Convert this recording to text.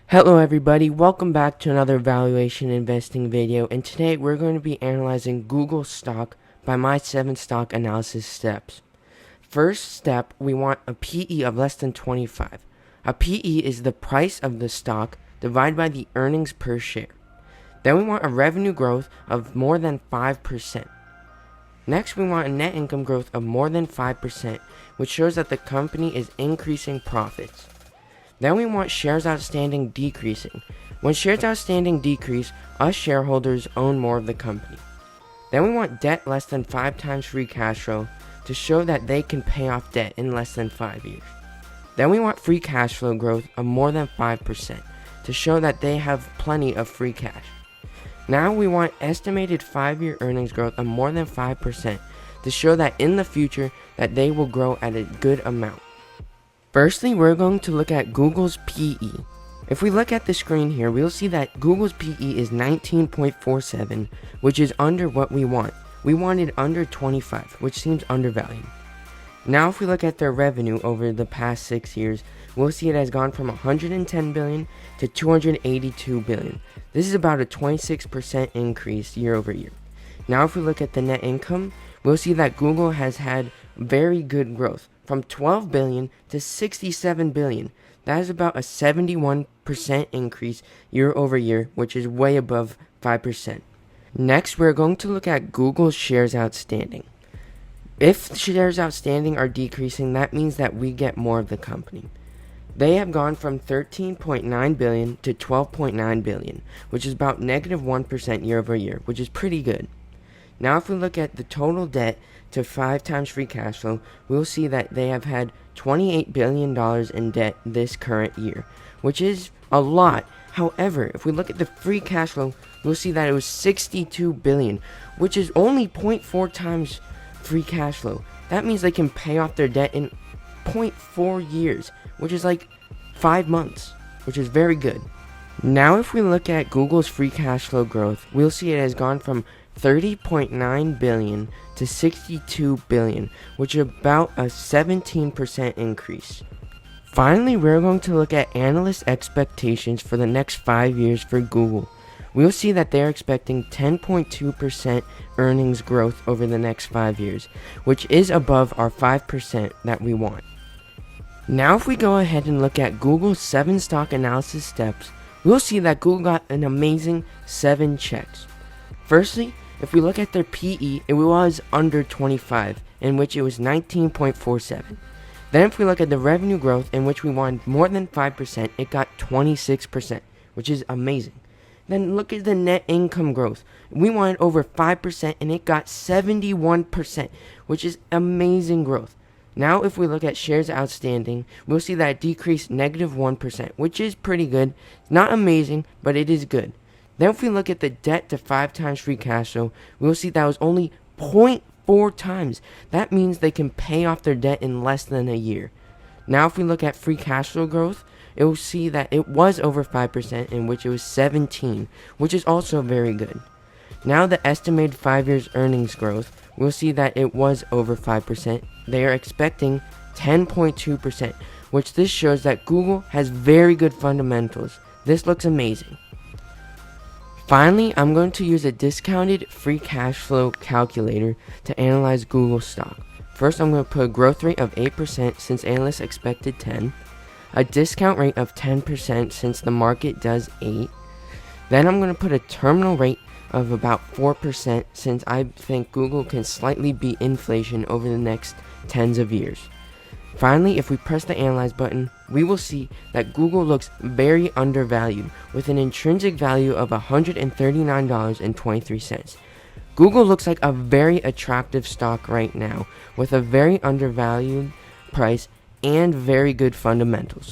Hello everybody, welcome back to another valuation investing video, and today we're going to be analyzing Google stock by my 7 stock analysis steps. First step, we want a PE of less than 25. A PE is the price of the stock divided by the earnings per share. Then we want a revenue growth of more than 5%. Next, we want a net income growth of more than 5%, which shows that the company is increasing profits. Then we want shares outstanding decreasing. When shares outstanding decrease, us shareholders own more of the company. Then we want debt less than 5 times free cash flow to show that they can pay off debt in less than 5 years. Then we want free cash flow growth of more than 5% to show that they have plenty of free cash. Now we want estimated 5-year earnings growth of more than 5% to show that in the future that they will grow at a good amount. Firstly, we're going to look at Google's PE. If we look at the screen here, we'll see that Google's PE is 19.47, which is under what we want. We wanted under 25, which seems undervalued. Now if we look at their revenue over the past 6 years, we'll see it has gone from 110 billion to 282 billion. This is about a 26% increase year over year. Now if we look at the net income, we'll see that Google has had very good growth from 12 billion to 67 billion. That is about a 71% increase year over year, which is way above 5%. Next, we're going to look at Google's shares outstanding. If shares outstanding are decreasing, that means that we get more of the company. They have gone from 13.9 billion to 12.9 billion, which is about negative 1% year over year, which is pretty good. Now if we look at the total debt to 5 times free cash flow, we'll see that they have had $28 billion in debt this current year, which is a lot. However, if we look at the free cash flow, we'll see that it was 62 billion, which is only 0.4 times free cash flow. That means they can pay off their debt in 0.4 years, which is like 5 months, which is very good. Now if we look at Google's free cash flow growth, we'll see it has gone from 30.9 billion to 62 billion, which is about a 17% increase. Finally, we're going to look at analyst expectations for the next 5 years for Google. We'll see that they're expecting 10.2% earnings growth over the next 5 years, which is above our 5% that we want. Now if we go ahead and look at Google's 7 stock analysis steps, we'll see that Google got an amazing 7 checks. Firstly, if we look at their PE, it was under 25, in which it was 19.47. Then if we look at the revenue growth, in which we wanted more than 5%, it got 26%, which is amazing. Then look at the net income growth. We wanted over 5%, and it got 71%, which is amazing growth. Now if we look at shares outstanding, we'll see that it decreased negative 1%, which is pretty good. It's not amazing, but it is good. Then if we look at the debt to 5 times free cash flow, we'll see that was only 0.4 times. That means they can pay off their debt in less than a year. Now if we look at free cash flow growth, it will see that it was over 5%, in which it was 17, which is also very good. Now the estimated 5 years earnings growth, we'll see that it was over 5%. They are expecting 10.2%, which this shows that Google has very good fundamentals. This looks amazing. Finally, I'm going to use a discounted free cash flow calculator to analyze Google stock. First, I'm going to put a growth rate of 8% since analysts expected 10, a discount rate of 10% since the market does 8. Then I'm going to put a terminal rate of about 4% since I think Google can slightly beat inflation over the next tens of years. Finally, if we press the analyze button, we will see that Google looks very undervalued with an intrinsic value of $139.23. Google looks like a very attractive stock right now with a very undervalued price and very good fundamentals.